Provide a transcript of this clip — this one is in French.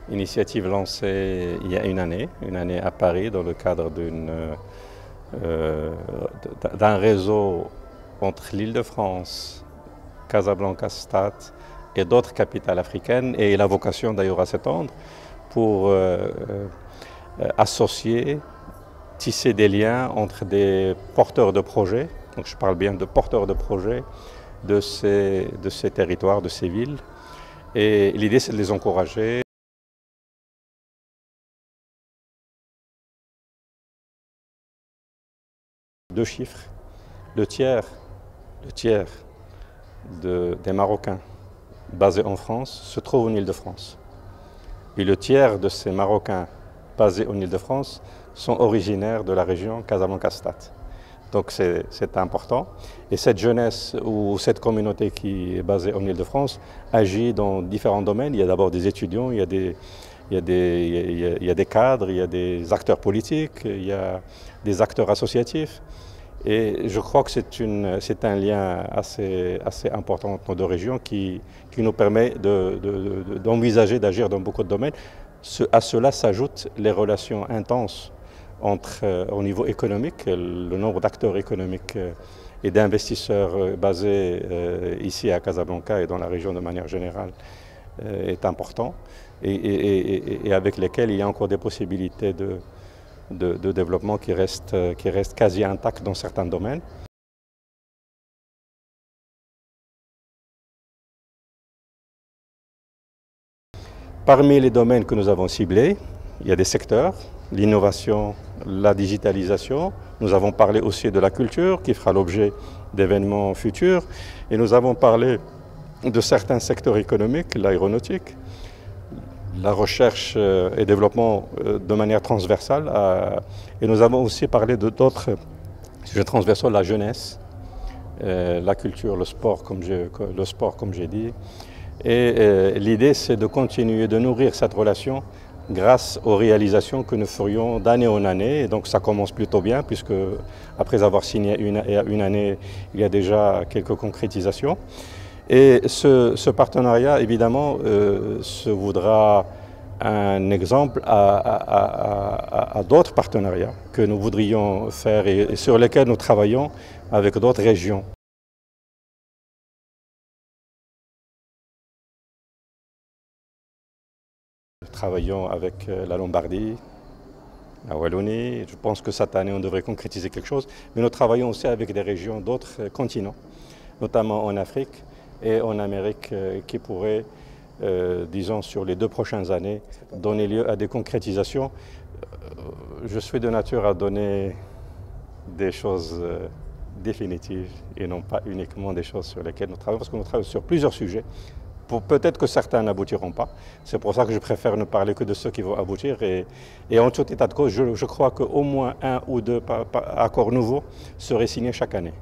Initiative lancée il y a une année à Paris, dans le cadre d'un réseau entre l'Île-de-France, Casablanca-Stade et d'autres capitales africaines, et il a vocation d'ailleurs à s'étendre pour associer, tisser des liens entre des porteurs de projets, donc je parle bien de porteurs de projets de ces territoires, de ces villes, et l'idée c'est de les encourager. Deux chiffres, le tiers des Marocains basés en France se trouve en Île-de-France. Et le tiers de ces Marocains basés en Île-de-France sont originaires de la région Casablanca-Stade. Donc c'est important. Et cette jeunesse ou cette communauté qui est basée en Île-de-France agit dans différents domaines. Il y a d'abord des étudiants, il y a des cadres, il y a des acteurs politiques, il y a des acteurs associatifs. Et je crois que c'est un lien assez important entre nos deux régions qui nous permet d'envisager d'agir dans beaucoup de domaines. À cela s'ajoutent les relations intenses au niveau économique. Le nombre d'acteurs économiques et d'investisseurs basés ici à Casablanca et dans la région de manière générale est important et avec lesquels il y a encore des possibilités de développement qui restent quasi intactes dans certains domaines. Parmi les domaines que nous avons ciblés, il y a des secteurs, l'innovation, la digitalisation. Nous avons parlé aussi de la culture qui fera l'objet d'événements futurs. Et nous avons parlé de certains secteurs économiques, l'aéronautique, la recherche et développement de manière transversale. Et nous avons aussi parlé de d'autres sujets transversaux, la jeunesse, la culture, le sport, comme j'ai dit. Et l'idée, c'est de continuer de nourrir cette relation grâce aux réalisations que nous ferions d'année en année. Et donc ça commence plutôt bien, puisque après avoir signé une année, il y a déjà quelques concrétisations. Et ce partenariat, évidemment, se voudra un exemple à d'autres partenariats que nous voudrions faire et sur lesquels nous travaillons avec d'autres régions. Nous travaillons avec la Lombardie, la Wallonie. Je pense que cette année, on devrait concrétiser quelque chose. Mais nous travaillons aussi avec des régions d'autres continents, notamment en Afrique et en Amérique, qui pourraient, disons, sur les 2 prochaines années, donner lieu à des concrétisations. Je suis de nature à donner des choses définitives et non pas uniquement des choses sur lesquelles nous travaillons, parce que nous travaillons sur plusieurs sujets. Peut-être que certains n'aboutiront pas. C'est pour ça que je préfère ne parler que de ceux qui vont aboutir. Et en tout état de cause, je crois qu'au moins 1 ou 2 accords nouveaux seraient signés chaque année.